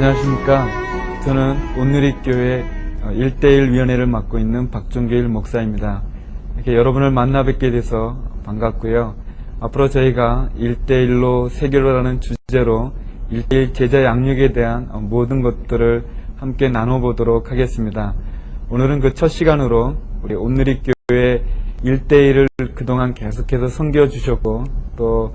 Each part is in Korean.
안녕하십니까. 저는 온누리교회 1:1 위원회를 맡고 있는 박종길 목사입니다. 이렇게 여러분을 만나 뵙게 돼서 반갑고요. 앞으로 저희가 1:1로 세계로라는 주제로 1:1 제자 양육에 대한 모든 것들을 함께 나눠보도록 하겠습니다. 오늘은 그 첫 시간으로 우리 온누리교회 1:1을 그동안 계속해서 섬겨주셨고 또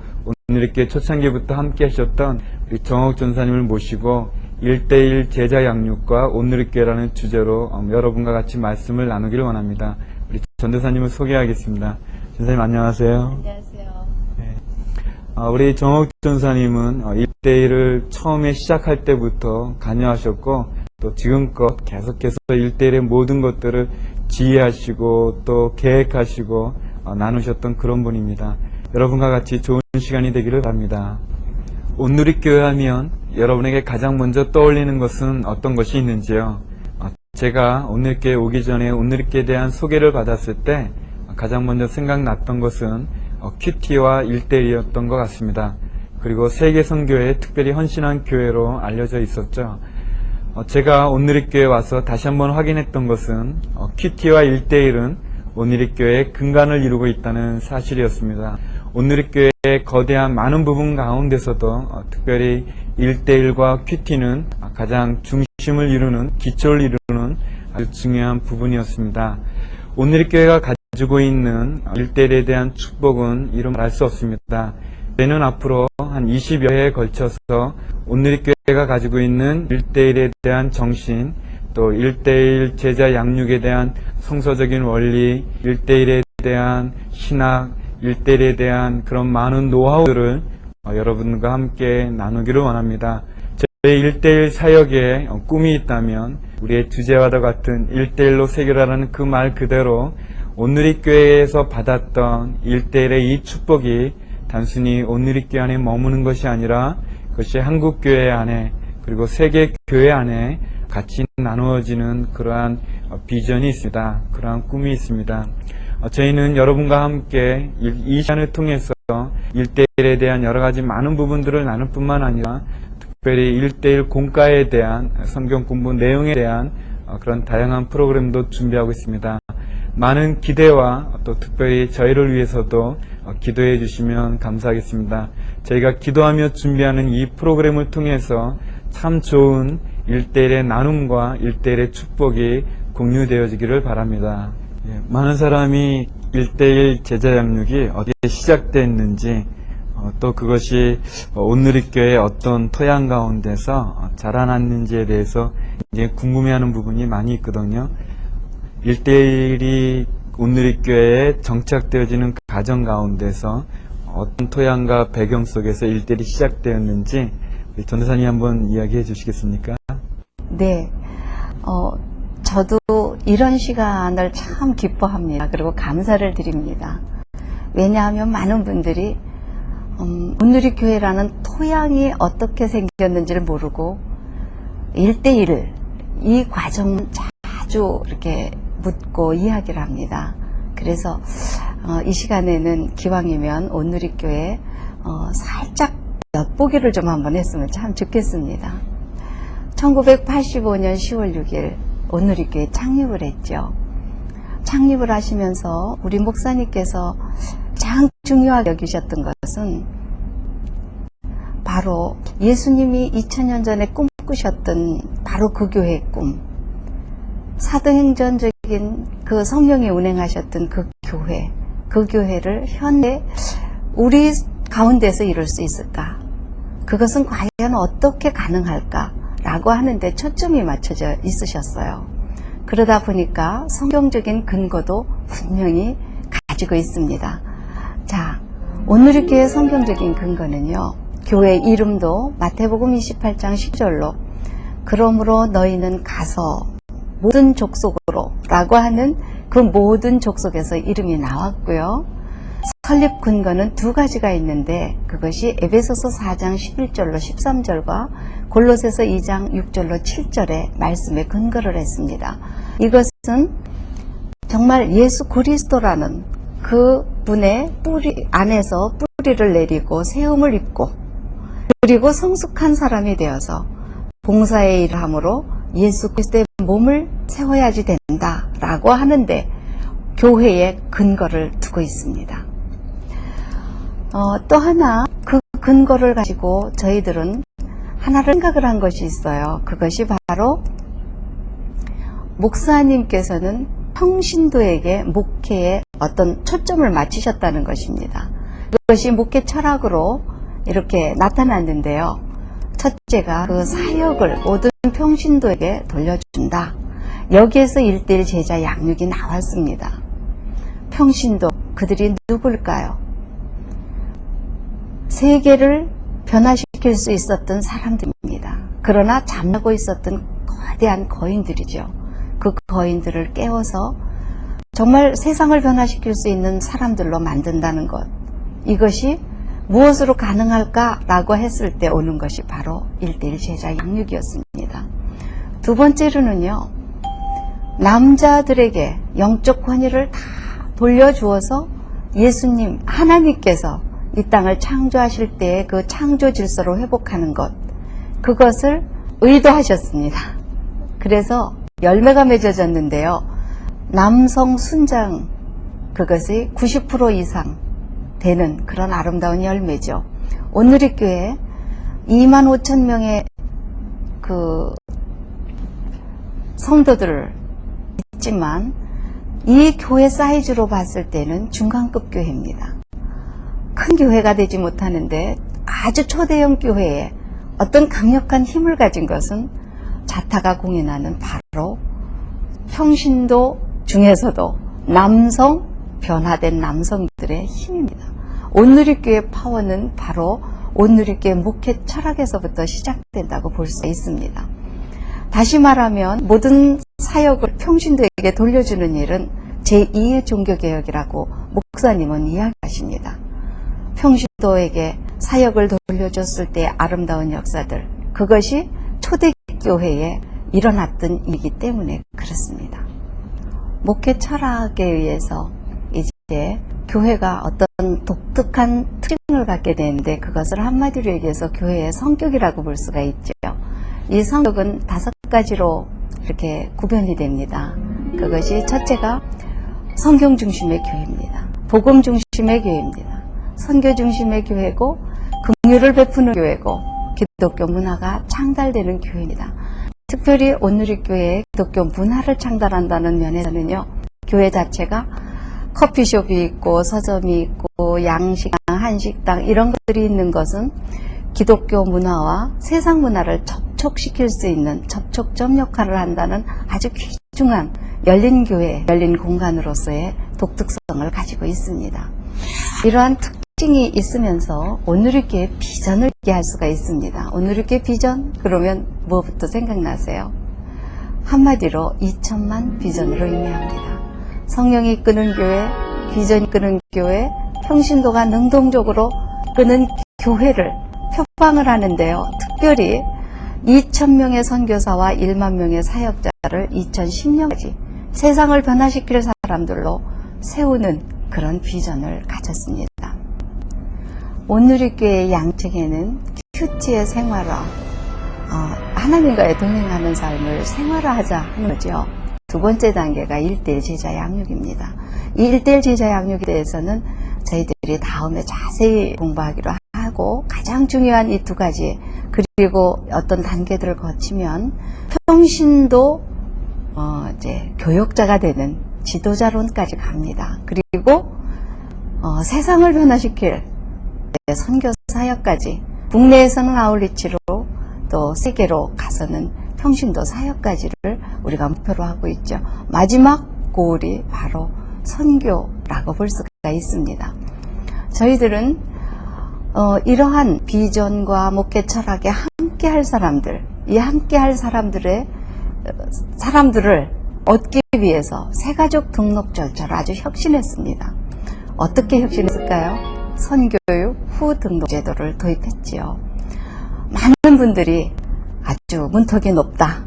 온누리교회 초창기부터 함께 하셨던 우리 정옥 전사님을 모시고 1:1 제자 양육과 온누리교회라는 주제로 여러분과 같이 말씀을 나누기를 원합니다. 우리 전도사님을 소개하겠습니다. 전사님 안녕하세요. 안녕하세요. 네. 우리 정옥 전사님은 1:1을 처음에 시작할 때부터 관여하셨고 또 지금껏 계속해서 1:1의 모든 것들을 지휘하시고 또 계획하시고 나누셨던 그런 분입니다. 여러분과 같이 좋은 시간이 되기를 바랍니다. 온누리교회 하면 여러분에게 가장 먼저 떠올리는 것은 어떤 것이 있는지요? 제가 온누리교회 오기 전에 온누리교회에 대한 소개를 받았을 때 가장 먼저 생각났던 것은 큐티와 1:1이었던 것 같습니다. 그리고 세계선교회에 특별히 헌신한 교회로 알려져 있었죠. 제가 온누리교회에 와서 다시 한번 확인했던 것은 큐티와 1:1은 온누리교회의 근간을 이루고 있다는 사실이었습니다. 온누리교회의 거대한 많은 부분 가운데서도 특별히 1:1과 큐티는 가장 중심을 이루는, 기초를 이루는 아주 중요한 부분이었습니다. 온누리교회가 가지고 있는 1:1에 대한 축복은 이루 말할 수 없습니다. 저희는 앞으로 한 20여 회에 걸쳐서 온누리교회가 가지고 있는 1:1에 대한 정신, 또 1:1 제자 양육에 대한 성서적인 원리, 1:1에 대한 신학, 1:1에 대한 그런 많은 노하우들을 여러분과 함께 나누기를 원합니다. 저희 1:1 사역에 꿈이 있다면 우리의 주제와도 같은 1:1로 세계라는 그 말 그대로 온누리교회에서 받았던 1:1의 이 축복이 단순히 온누리교회 안에 머무는 것이 아니라 그것이 한국교회 안에 그리고 세계교회 안에 같이 나누어지는 그러한 비전이 있습니다. 그러한 꿈이 있습니다. 저희는 여러분과 함께 이 시간을 통해서 1:1에 대한 여러 가지 많은 부분들을 나눌 뿐만 아니라 특별히 1:1 공과에 대한 성경 공부 내용에 대한 그런 다양한 프로그램도 준비하고 있습니다. 많은 기대와 또 특별히 저희를 위해서도 기도해 주시면 감사하겠습니다. 저희가 기도하며 준비하는 이 프로그램을 통해서 참 좋은 1:1의 나눔과 1:1의 축복이 공유되어지기를 바랍니다. 많은 사람이 1:1 제자 양육이 어디에 시작됐는지 또 그것이 온누리교회의 어떤 토양 가운데서 자라났는지에 대해서 이제 궁금해하는 부분이 많이 있거든요. 1:1이 온누리교회에 정착되어지는 가정 가운데서 어떤 토양과 배경 속에서 1:1이 시작되었는지 우리 전도사님 한번 이야기해 주시겠습니까? 네. 저도 이런 시간을 참 기뻐합니다. 그리고 감사를 드립니다. 왜냐하면 많은 분들이 온누리교회라는 토양이 어떻게 생겼는지를 모르고 1:1 이 과정은 자주 이렇게 묻고 이야기를 합니다. 그래서 이 시간에는 기왕이면 온누리교회 살짝 엿보기를 좀 한번 했으면 참 좋겠습니다. 1985년 10월 6일 온누리교회 창립을 했죠. 창립을 하시면서 우리 목사님께서 가장 중요하게 여기셨던 것은 바로 예수님이 2000년 전에 꿈꾸셨던 바로 그 교회의 꿈, 사도행전적인 그 성령이 운행하셨던 그 교회를 현대 우리 가운데서 이룰 수 있을까? 그것은 과연 어떻게 가능할까? 라고 하는데 초점이 맞춰져 있으셨어요. 그러다 보니까 성경적인 근거도 분명히 가지고 있습니다. 자, 온누리교회 성경적인 근거는요, 교회 이름도 마태복음 28장 10절로 그러므로 너희는 가서 모든 족속으로 라고 하는 그 모든 족속에서 이름이 나왔고요. 설립 근거는 두 가지가 있는데 그것이 에베소서 4장 11절로 13절과 골로새서 2장 6절로 7절의 말씀에 근거를 했습니다. 이것은 정말 예수 그리스도라는 그 분의 뿌리 안에서 뿌리를 내리고 세움을 입고 그리고 성숙한 사람이 되어서 봉사의 일을 함으로 예수 그리스도의 몸을 세워야지 된다라고 하는데 교회에 근거를 두고 있습니다. 또 하나 그 근거를 가지고 저희들은 하나를 생각을 한 것이 있어요. 그것이 바로 목사님께서는 평신도에게 목회에 어떤 초점을 맞추셨다는 것입니다. 그것이 목회 철학으로 이렇게 나타났는데요. 첫째가 그 사역을 모든 평신도에게 돌려준다. 여기에서 1:1 제자 양육이 나왔습니다. 평신도, 그들이 누굴까요? 세계를 변화시킬 수 있었던 사람들입니다. 그러나 잠자고 있었던 거대한 거인들이죠. 그 거인들을 깨워서 정말 세상을 변화시킬 수 있는 사람들로 만든다는 것, 이것이 무엇으로 가능할까라고 했을 때 오는 것이 바로 1:1 제자 양육이었습니다. 두 번째로는요, 남자들에게 영적 권위를 다 돌려주어서 예수님, 하나님께서 이 땅을 창조하실 때의 그 창조 질서로 회복하는 것, 그것을 의도하셨습니다. 그래서 열매가 맺어졌는데요. 남성 순장, 그것이 90% 이상 되는 그런 아름다운 열매죠. 오늘의 교회 25,000명의 그 성도들을 있지만 이 교회 사이즈로 봤을 때는 중간급 교회입니다. 큰 교회가 되지 못하는데 아주 초대형 교회에 어떤 강력한 힘을 가진 것은 자타가 공인하는 바로 평신도 중에서도 남성, 변화된 남성들의 힘입니다. 온누리교회 파워는 바로 온누리교회 목회 철학에서부터 시작된다고 볼 수 있습니다. 다시 말하면 모든 사역을 평신도에게 돌려주는 일은 제2의 종교개혁이라고 목사님은 이야기하십니다. 평신도에게 사역을 돌려줬을 때의 아름다운 역사들, 그것이 초대교회에 일어났던 일이기 때문에 그렇습니다. 목회 철학에 의해서 이제 교회가 어떤 독특한 특징을 갖게 되는데 그것을 한마디로 얘기해서 교회의 성격이라고 볼 수가 있죠. 이 성격은 5가지로 이렇게 구별이 됩니다. 그것이 첫째가 성경 중심의 교회입니다. 복음 중심의 교회입니다. 선교 중심의 교회고 긍휼을 베푸는 교회고 기독교 문화가 창달되는 교회입니다. 특별히 온누리교회의 기독교 문화를 창달한다는 면에서는요, 교회 자체가 커피숍이 있고 서점이 있고 양식당, 한식당 이런 것들이 있는 것은 기독교 문화와 세상 문화를 접촉시킬 수 있는 접촉점 역할을 한다는 아주 귀중한 열린 교회, 열린 공간으로서의 독특성을 가지고 있습니다. 이러한 특징이 있으면서 온누리교회 비전을 얘기할 수가 있습니다. 온누리교회 비전? 그러면 뭐부터 생각나세요? 한마디로 2천만 비전으로 의미합니다. 성령이 이끄는 교회, 비전이 이끄는 교회, 평신도가 능동적으로 이끄는 교회를 표방을 하는데요. 특별히 2,000명의 선교사와 1만 명의 사역자를 2010년까지 세상을 변화시킬 사람들로 세우는 그런 비전을 가졌습니다. 온누리교회의 양측에는 큐티의 생활화, 하나님과의 동행하는 삶을 생활화하자 하는 거죠. 두 번째 단계가 1:1 제자 양육입니다. 이 1:1 제자 양육에 대해서는 저희들이 다음에 자세히 공부하기로 하고, 가장 중요한 이 2가지, 그리고 어떤 단계들을 거치면 평신도 이제 교역자가 되는 지도자론까지 갑니다. 그리고 세상을 변화시킬 선교 사역까지, 국내에서는 아울리치로 또 세계로 가서는 평신도 사역까지를 우리가 목표로 하고 있죠. 마지막 고울이 바로 선교라고 볼 수가 있습니다. 저희들은 이러한 비전과 목회 철학에 함께 할 사람들, 이 함께 할 사람들을 얻기 위해서 새가족 등록 절차를 아주 혁신했습니다. 어떻게 혁신했을까요? 선교육 후 등록 제도를 도입했지요. 많은 분들이 아주 문턱이 높다,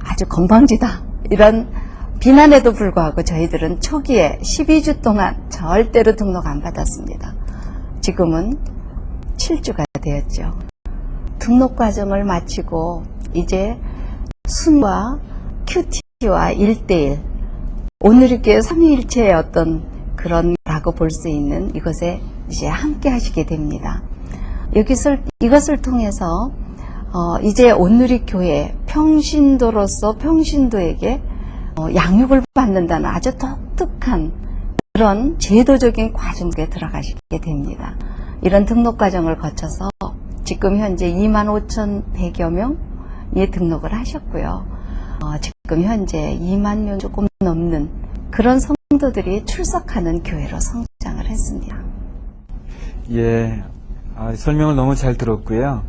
아주 건방지다, 이런 비난에도 불구하고 저희들은 초기에 12주 동안 절대로 등록 안 받았습니다. 지금은 7주가 되었죠. 등록 과정을 마치고 이제 순과 큐티와 1대1 오늘의 삼위일체의 어떤 그런 라고 볼 수 있는 이것에 이제 함께 하시게 됩니다. 이것을 통해서 이제 온누리 교회 평신도로서 평신도에게 양육을 받는다는 아주 독특한 그런 제도적인 과정에 들어가시게 됩니다. 이런 등록 과정을 거쳐서 지금 현재 25,100여 명이 등록을 하셨고요. 지금 현재 2만 명 조금 넘는 그런 성도들이 출석하는 교회로 성장을 했습니다. 예, 설명을 너무 잘 들었고요.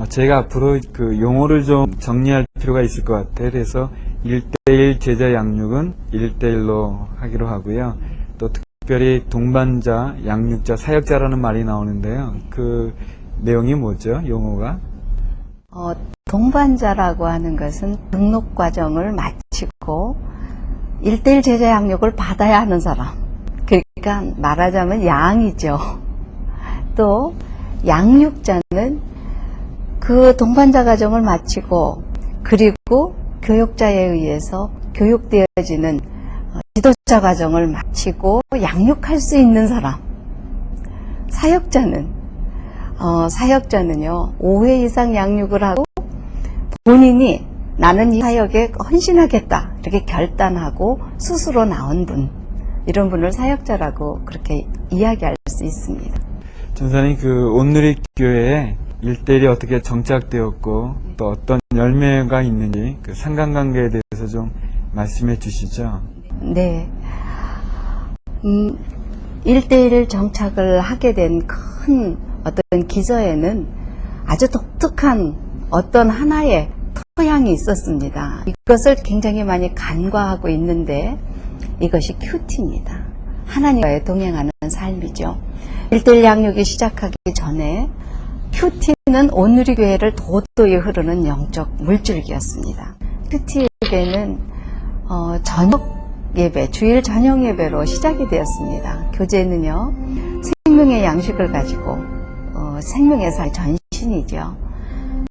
제가 앞으로 그 용어를 좀 정리할 필요가 있을 것 같아요. 그래서 1대1 제자 양육은 1대1로 하기로 하고요. 또 특별히 동반자, 양육자, 사역자라는 말이 나오는데요. 그 내용이 뭐죠? 용어가? 동반자라고 하는 것은 등록 과정을 마치고 1대1 제자 양육을 받아야 하는 사람. 그러니까 말하자면 양이죠. 또 양육자는 그 동반자 과정을 마치고 그리고 교육자에 의해서 교육되어지는 지도자 과정을 마치고 양육할 수 있는 사람. 사역자는요 5회 이상 양육을 하고 본인이 나는 이 사역에 헌신하겠다 이렇게 결단하고 스스로 나온 분, 이런 분을 사역자라고 그렇게 이야기할 수 있습니다. 전사님, 그 온누리 교회에 1대1이 어떻게 정착되었고 또 어떤 열매가 있는지 그 상관관계에 대해서 좀 말씀해 주시죠. 네. 1대1 정착을 하게 된 큰 어떤 기저에는 아주 독특한 어떤 하나의 토양이 있었습니다. 이것을 굉장히 많이 간과하고 있는데 이것이 큐티입니다. 하나님과의 동행하는 삶이죠. 1대1 양육이 시작하기 전에 큐티는 온누리 교회를 도도히 흐르는 영적 물줄기였습니다. 큐티에게는 저녁 예배, 주일 저녁 예배로 시작이 되었습니다. 교제는요, 생명의 양식을 가지고 생명의 살 전신이죠.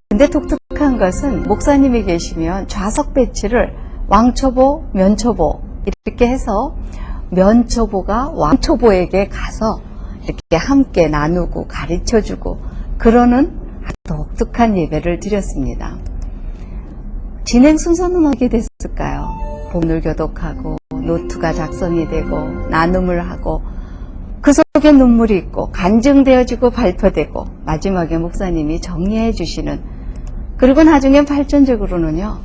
근데 독특한 것은 목사님이 계시면 좌석 배치를 왕초보, 면초보 이렇게 해서 면초보가 왕초보에게 가서 이렇게 함께 나누고 가르쳐주고 그러는 독특한 예배를 드렸습니다. 진행 순서는 어떻게 됐을까요? 본을 교독하고 노트가 작성이 되고 나눔을 하고 그 속에 눈물이 있고 간증되어지고 발표되고 마지막에 목사님이 정리해 주시는, 그리고 나중에 발전적으로는요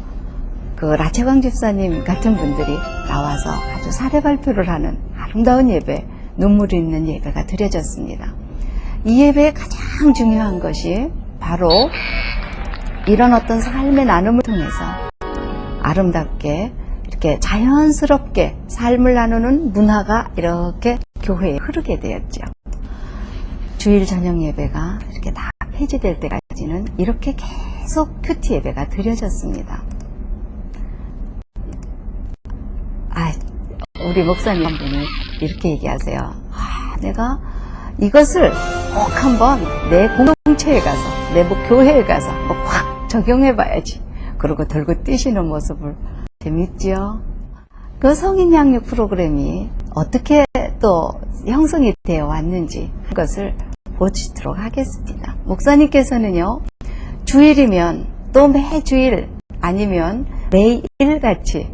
그 라채광 집사님 같은 분들이 나와서 아주 사례 발표를 하는 아름다운 예배, 눈물이 있는 예배가 드려졌습니다. 이 예배의 가장 중요한 것이 바로 이런 어떤 삶의 나눔을 통해서 아름답게 이렇게 자연스럽게 삶을 나누는 문화가 이렇게 교회에 흐르게 되었죠. 주일 저녁 예배가 이렇게 다 폐지될 때까지는 이렇게 계속 큐티 예배가 드려졌습니다. 우리 목사님 한 분이 이렇게 얘기하세요. 내가 이것을 꼭 한번 내 공동체에 가서, 내 교회에 가서 확 적용해 봐야지. 그러고 들고 뛰시는 모습을 재밌죠. 그 성인 양육 프로그램이 어떻게 또 형성이 되어 왔는지 그것을 보시도록 하겠습니다. 목사님께서는요, 주일이면 또 매주일 아니면 매일같이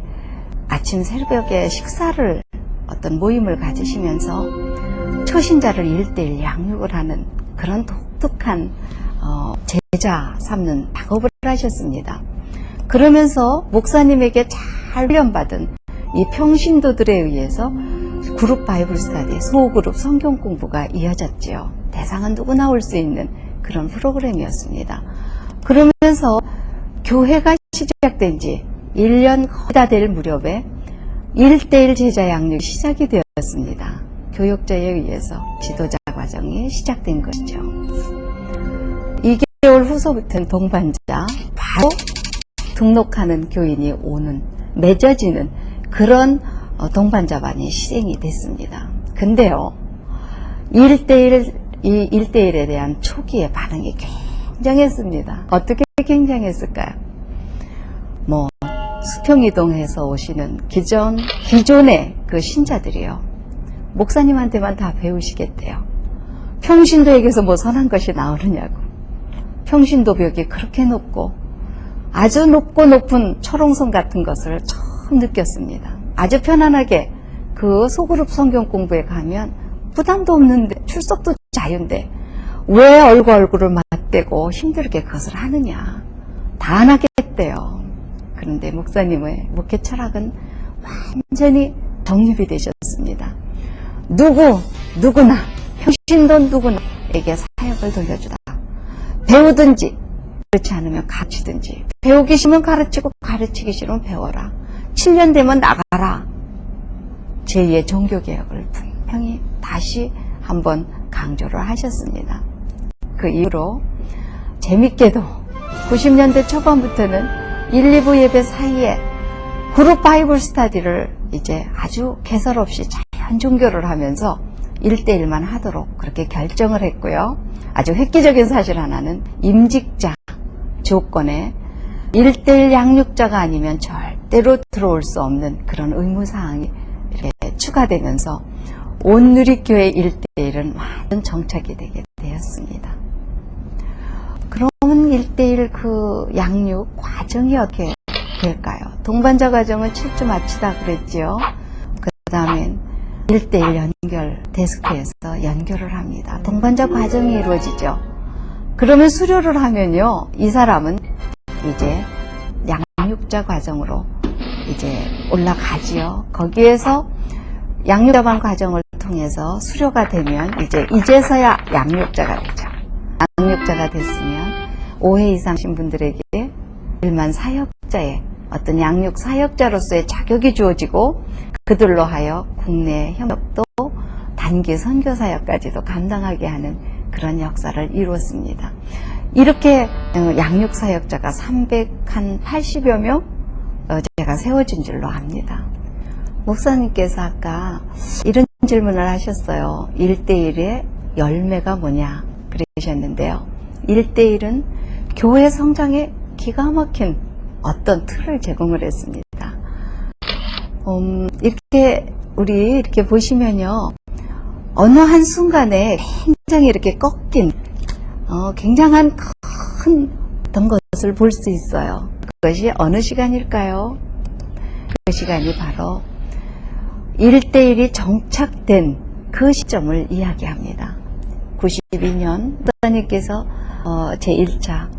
아침 새벽에 식사를 어떤 모임을 가지시면서 초신자를 1대1 양육을 하는 그런 독특한 제자 삼는 작업을 하셨습니다. 그러면서 목사님에게 잘 훈련받은 이 평신도들에 의해서 그룹 바이블 스터디, 소그룹 성경 공부가 이어졌지요. 대상은 누구나 올 수 있는 그런 프로그램이었습니다. 그러면서 교회가 시작된 지 1년 거의 다 될 무렵에 1대1 제자 양육이 시작이 되었습니다. 교육자에 의해서 지도자 과정이 시작된 것이죠. 2개월 후서부터는 동반자, 바로 등록하는 교인이 오는, 맺어지는 그런 동반자반이 시행이 됐습니다. 근데요, 1대1에 대한 초기의 반응이 굉장했습니다. 어떻게 굉장했을까요? 수평이동해서 오시는 기존의 그 신자들이요. 목사님한테만 다 배우시겠대요. 평신도에게서 뭐 선한 것이 나오느냐고. 평신도 벽이 그렇게 높고 아주 높고 높은 초롱성 같은 것을 처음 느꼈습니다. 아주 편안하게 그 소그룹 성경 공부에 가면 부담도 없는데 출석도 자유인데 왜 얼굴을 맞대고 힘들게 그것을 하느냐. 다 안 하겠대요. 그런데 목사님의 목회 철학은 완전히 정립이 되셨습니다. 누구나 평신도 누구나에게 사역을 돌려주다. 배우든지 그렇지 않으면 가르치든지, 배우기 싫으면 가르치고 가르치기 싫으면 배워라. 7년 되면 나가라. 제2의 종교개혁을 분명히 다시 한번 강조를 하셨습니다. 그 이후로 재밌게도 90년대 초반부터는 1, 2부 예배 사이에 그룹 바이블 스터디를 이제 아주 개설 없이 자연 종교를 하면서 1대1만 하도록 그렇게 결정을 했고요. 아주 획기적인 사실 하나는 임직자 조건에 1대1 양육자가 아니면 절대로 들어올 수 없는 그런 의무사항이 이렇게 추가되면서 온누리교회 1대1은 완전 정착이 되게 되었습니다. 그러면 1대1 그 양육 과정이 어떻게 될까요? 동반자 과정은 7주 마치다 그랬지요. 그 다음엔 1대1 연결 데스크에서 연결을 합니다. 동반자 과정이 이루어지죠. 그러면 수료를 하면요, 이 사람은 이제 양육자 과정으로 이제 올라가지요. 거기에서 양육자반 과정을 통해서 수료가 되면 이제서야 양육자가 되죠. 양육자가 됐으면 5회 이상신 분들에게 일만 사역자의 어떤 양육 사역자로서의 자격이 주어지고 그들로 하여 국내 협력도 단기 선교사역까지도 감당하게 하는 그런 역사를 이루었습니다. 이렇게 양육 사역자가 380여 명 제가 세워진 줄로 압니다. 목사님께서 아까 이런 질문을 하셨어요. 1대1의 열매가 뭐냐 그러셨는데요. 1대1은 교회 성장에 기가 막힌 어떤 틀을 제공을 했습니다. 우리 이렇게 보시면요, 어느 한 순간에 굉장히 이렇게 꺾인 굉장한 큰 어떤 것을 볼 수 있어요. 그것이 어느 시간일까요? 그 시간이 바로 1대1이 정착된 그 시점을 이야기합니다. 92년 목사님께서 제1차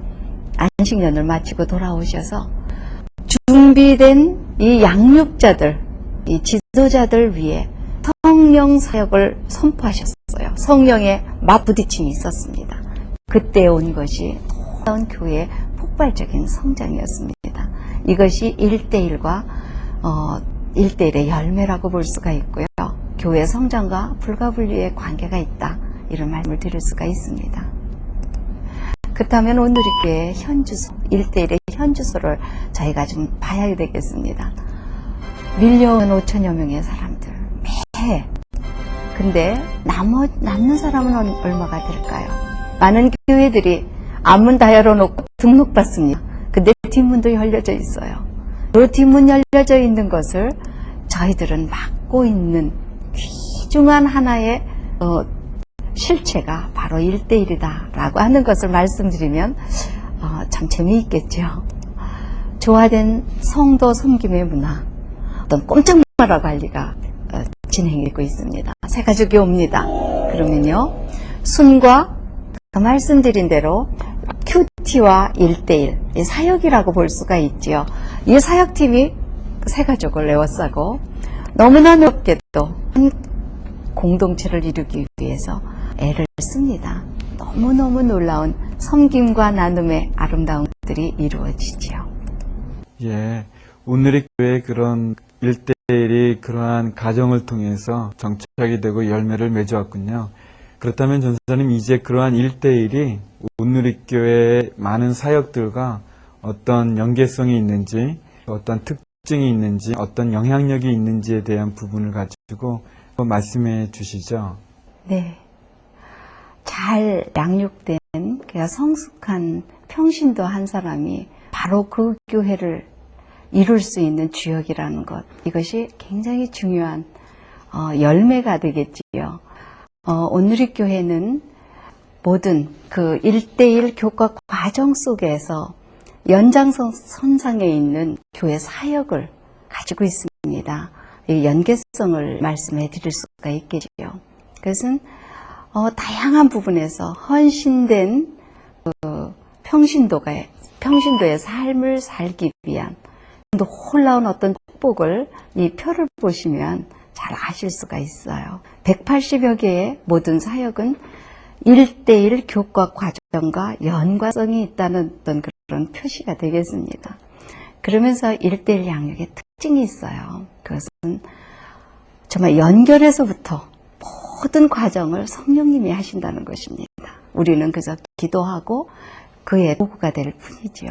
안식년을 마치고 돌아오셔서 준비된 이 양육자들, 이 지도자들 위해 성령 사역을 선포하셨어요. 성령의 맞부딪힘이 있었습니다. 그때 온 것이 놀라운 교회의 폭발적인 성장이었습니다. 이것이 1대1과 1대1의 열매라고 볼 수가 있고요. 교회 성장과 불가분리의 관계가 있다, 이런 말씀을 드릴 수가 있습니다. 그렇다면 오늘 우리교회의 현주소, 1대1의 현주소를 저희가 좀 봐야 되겠습니다. 밀려온 5천여 명의 사람들 매해. 근데 남는 사람은 얼마가 될까요? 많은 교회들이 앞문 다 열어놓고 등록받습니다. 근데 뒷문도 열려져 있어요. 그 뒷문 열려져 있는 것을 저희들은 막고 있는 귀중한 하나의 실체가 바로 1대1이다 라고 하는 것을 말씀드리면 참 재미있겠죠. 조화된 성도 섬김의 문화, 어떤 꼼짝마라 관리가 진행되고 있습니다. 새 가족이 옵니다. 그러면요, 순과 말씀드린 대로 큐티와 1대1, 사역이라고 볼 수가 있지요. 이 사역팀이 새 가족을 에워싸고 너무나 높게도 공동체를 이루기 위해서 애를 씁니다. 너무너무 놀라운 섬김과 나눔의 아름다운 것들이 이루어지지요. 예, 오늘의 교회의 그런 1대1이 그러한 가정을 통해서 정착이 되고 열매를 맺어왔군요. 그렇다면 전사님, 이제 그러한 1대1이 오늘의 교회의 많은 사역들과 어떤 연계성이 있는지, 어떤 특징이 있는지, 어떤 영향력이 있는지에 대한 부분을 가지고 말씀해 주시죠. 네. 잘 양육된, 그러니까 성숙한 평신도 한 사람이 바로 그 교회를 이룰 수 있는 주역이라는 것, 이것이 굉장히 중요한 열매가 되겠지요. 오늘의 교회는 모든 그 1대1 교과 과정 속에서 연장선상에 있는 교회 사역을 가지고 있습니다. 이 연계성을 말씀해 드릴 수가 있겠지요. 그것은 다양한 부분에서 헌신된 평신도의 삶을 살기 위한 놀라운 어떤 축복을 이 표를 보시면 잘 아실 수가 있어요. 180여 개의 모든 사역은 1대1 교과 과정과 연관성이 있다는 어떤 그런 표시가 되겠습니다. 그러면서 1대1 양육의 특징이 있어요. 그것은 정말 연결에서부터 모든 과정을 성령님이 하신다는 것입니다. 우리는 그저 기도하고 그의 도구가 될 뿐이죠.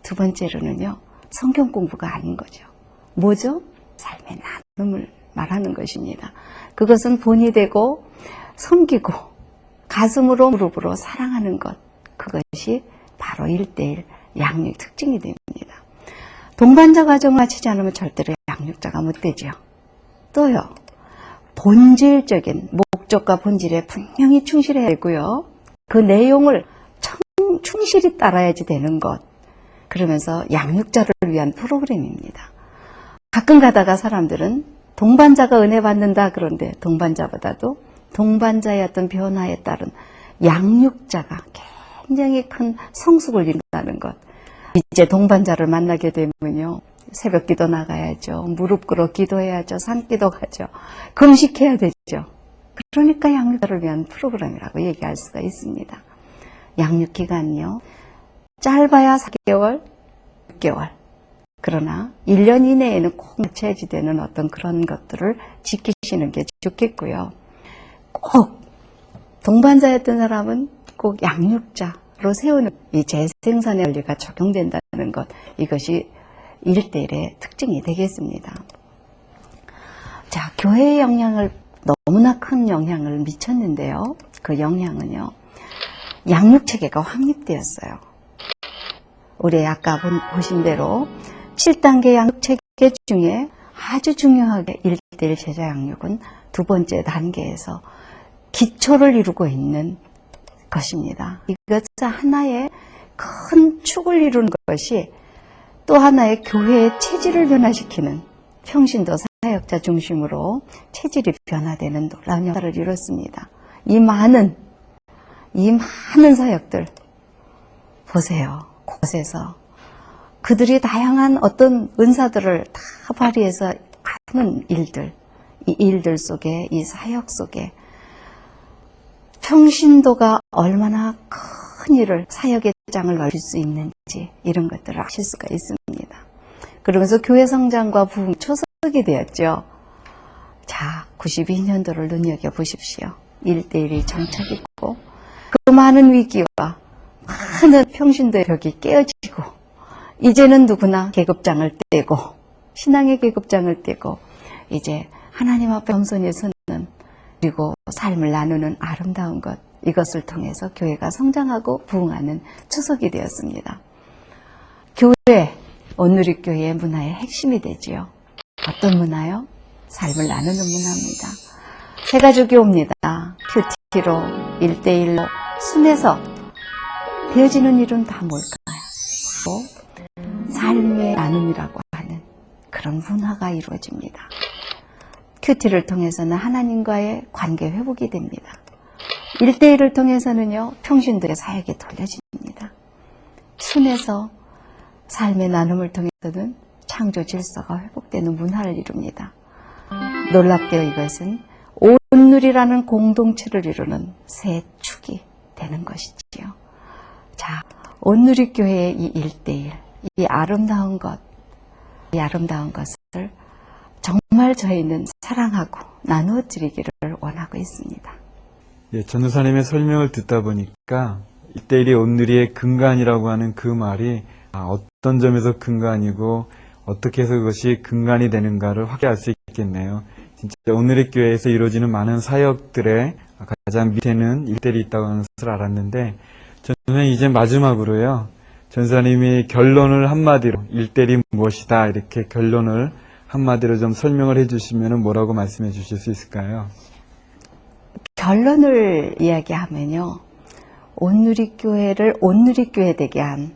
두 번째로는요, 성경 공부가 아닌 거죠. 뭐죠? 삶의 나눔을 말하는 것입니다. 그것은 본이 되고 섬기고 가슴으로 무릎으로 사랑하는 것, 그것이 바로 1대1 양육 특징이 됩니다. 동반자 과정을 마치지 않으면 절대로 양육자가 못 되죠. 또요, 본질적인 목적과 본질에 분명히 충실해야 되고요. 그 내용을 충실히 따라야지 되는 것. 그러면서 양육자를 위한 프로그램입니다. 가끔 가다가 사람들은 동반자가 은혜 받는다 그런데 동반자보다도 동반자의 어떤 변화에 따른 양육자가 굉장히 큰 성숙을 이룬다는 것. 이제 동반자를 만나게 되면요, 새벽 기도 나가야죠. 무릎 꿇어 기도해야죠. 산기도 가죠. 금식해야 되죠. 그러니까 양육자를 위한 프로그램이라고 얘기할 수가 있습니다. 양육 기간이요, 짧아야 4개월, 6개월. 그러나 1년 이내에는 꼭 마쳐야지 되는 어떤 그런 것들을 지키시는 게 좋겠고요. 꼭 동반자였던 사람은 꼭 양육자로 세우는 이 재생산의 원리가 적용된다는 것, 이것이 1대1의 특징이 되겠습니다. 자, 교회의 영향을 너무나 큰 영향을 미쳤는데요. 그 영향은요, 양육체계가 확립되었어요. 우리 아까 보신 대로 7단계 양육체계 중에 아주 중요하게 1대1 제자 양육은 두 번째 단계에서 기초를 이루고 있는 것입니다. 이것은 하나의 큰 축을 이루는 것이 또 하나의 교회의 체질을 변화시키는, 평신도 사역자 중심으로 체질이 변화되는 놀라운 역할을 이뤘습니다. 이 많은 사역들 보세요. 곳에서 그들이 다양한 어떤 은사들을 다 발휘해서 하는 일들, 이 일들 속에, 이 사역 속에 평신도가 얼마나 큰 일을, 사역의 장을 넓힐 수 있는지, 이런 것들을 아실 수가 있습니다. 그러면서 교회 성장과 부흥 초석이 되었죠. 자, 92년도를 눈여겨보십시오. 1대1이 정착했고 그 많은 위기와 많은 평신도의 벽이 깨어지고 이제는 누구나 계급장을 떼고, 신앙의 계급장을 떼고 이제 하나님 앞에 겸손히 서는, 그리고 삶을 나누는 아름다운 것, 이것을 통해서 교회가 성장하고 부흥하는 추석이 되었습니다. 교회, 오늘의 교회의 문화의 핵심이 되지요. 어떤 문화요? 삶을 나누는 문화입니다. 세 가족이 옵니다. 큐티로, 1대1로, 순에서 되어지는 일은 다 뭘까요? 삶의 나눔이라고 하는 그런 문화가 이루어집니다. 큐티를 통해서는 하나님과의 관계 회복이 됩니다. 1대1을 통해서는요, 평신도의 사역이 돌려집니다. 순에서 삶의 나눔을 통해서는 창조 질서가 회복되는 문화를 이룹니다. 놀랍게도 이것은 온누리라는 공동체를 이루는 새 축이 되는 것이지요. 자, 온누리 교회의 이 1대1, 이 아름다운 것을 정말 저희는 사랑하고 나누어 드리기를 원하고 있습니다. 예, 전도사님의 설명을 듣다 보니까 1대1이 온누리의 근간이라고 하는 그 말이 어떤 점에서 근간이고 어떻게 해서 그것이 근간이 되는가를 확인할 수 있겠네요. 진짜 오늘의 교회에서 이루어지는 많은 사역들의 가장 밑에는 1대1이 있다고 하는 것을 알았는데, 저는 이제 마지막으로요, 전사님이 결론을 한마디로 1대1이 무엇이다 이렇게 결론을 한마디로 좀 설명을 해주시면 뭐라고 말씀해 주실 수 있을까요? 결론을 이야기하면요. 온누리교회를 온누리교회 되게 한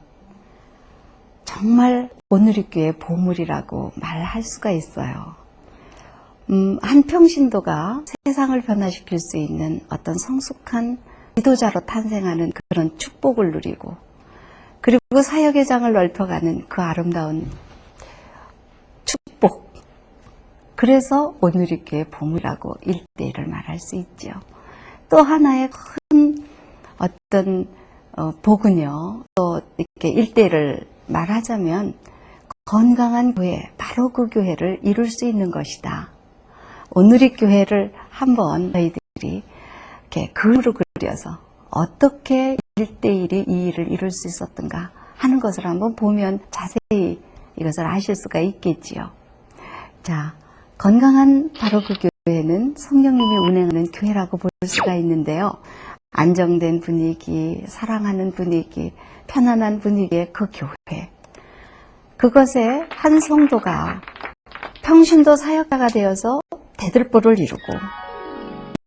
정말 온누리교회의 보물이라고 말할 수가 있어요. 한 평신도가 세상을 변화시킬 수 있는 어떤 성숙한 지도자로 탄생하는 그런 축복을 누리고 그리고 사역의 장을 넓혀가는 그 아름다운 축복. 그래서 온누리교회의 보물이라고 1대1을 말할 수 있죠. 또 하나의 큰 어떤 복은요. 또 이렇게 1대1을 말하자면 건강한 교회, 바로 그 교회를 이룰 수 있는 것이다. 온누리교회를 한번 저희들이 이렇게 그림으로 그려서 어떻게 1대1이 이 일을 이룰 수 있었던가 하는 것을 한번 보면 자세히 이것을 아실 수가 있겠지요. 자, 건강한 바로 그 교회는 성령님이 운행하는 교회라고 볼 수가 있는데요. 안정된 분위기, 사랑하는 분위기, 편안한 분위기의 그 교회. 그것에 한 성도가 평신도 사역자가 되어서 대들보를 이루고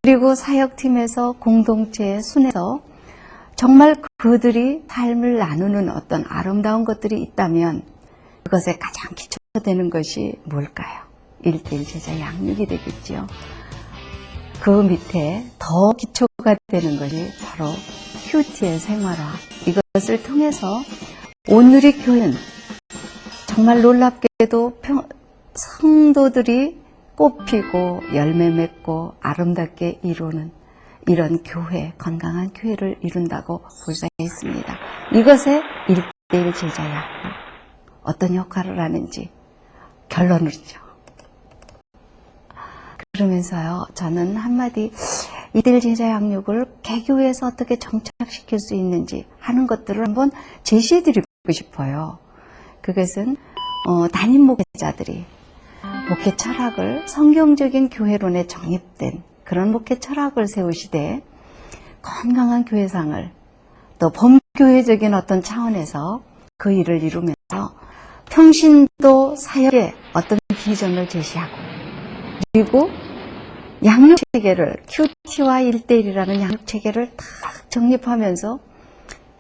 그리고 사역팀에서 공동체에 순해서 정말 그들이 삶을 나누는 어떤 아름다운 것들이 있다면 그것에 가장 기초가 되는 것이 뭘까요? 1대1 제자 양육이 되겠죠. 그 밑에 더 기초가 되는 것이 바로 큐티의 생활화. 이것을 통해서 온누리교회는 정말 놀랍게도 성도들이 꽃피고 열매 맺고 아름답게 이루는 이런 교회, 건강한 교회를 이룬다고 볼 수가 있습니다. 이것에 1대1 제자 양육 어떤 역할을 하는지 결론이죠. 그러면서요, 저는 한마디 1대1 제자 양육을 개교에서 어떻게 정착시킬 수 있는지 하는 것들을 한번 제시해 드리고 싶어요. 그것은 담임 목회자들이 목회 철학을 성경적인 교회론에 정립된 그런 목회 철학을 세우시되 건강한 교회상을 또 범교회적인 어떤 차원에서 그 일을 이루면서 평신도 사역의 어떤 비전을 제시하고 그리고 양육체계를 큐티와 1대1이라는 양육체계를 딱 정립하면서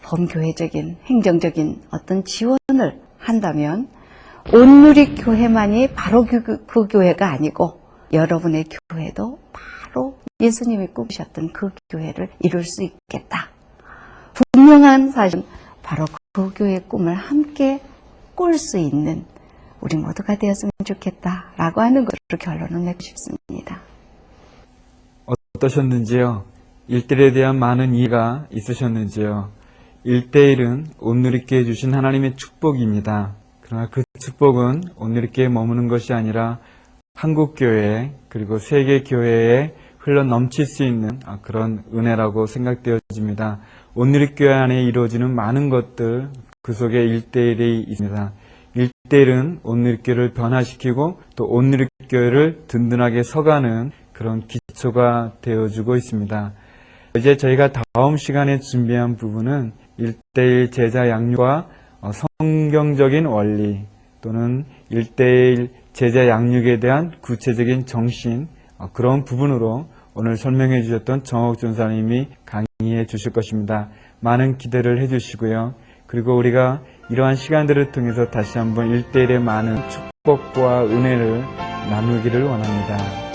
범교회적인 행정적인 어떤 지원을 한다면 온누리교회만이 바로 그 교회가 아니고 여러분의 교회도 바로 예수님이 꿈꾸셨던 그 교회를 이룰 수 있겠다. 분명한 사실은 바로 그 교회의 꿈을 함께 꿀 수 있는 우리 모두가 되었으면 좋겠다라고 하는 것으로 결론을 내고 싶습니다. 어떠셨는지요? 1대1에 대한 많은 이해가 있으셨는지요? 1대1은 온누리교회에 주신 하나님의 축복입니다. 그러나 그 축복은 온누리교회에 머무는 것이 아니라 한국교회 그리고 세계교회에 흘러 넘칠 수 있는 그런 은혜라고 생각되어집니다. 온누리교회 안에 이루어지는 많은 것들 그 속에 1대1이 있습니다. 1대1은 온누리교회를 변화시키고 또 온누리교회를 든든하게 서가는 그런 기초가 되어주고 있습니다. 이제 저희가 다음 시간에 준비한 부분은 1대1 제자 양육과 성경적인 원리 또는 1대1 제자 양육에 대한 구체적인 정신 그런 부분으로 오늘 설명해 주셨던 정옥 전사님이 강의해 주실 것입니다. 많은 기대를 해 주시고요. 그리고 우리가 이러한 시간들을 통해서 다시 한번 1대1의 많은 축복과 은혜를 나누기를 원합니다.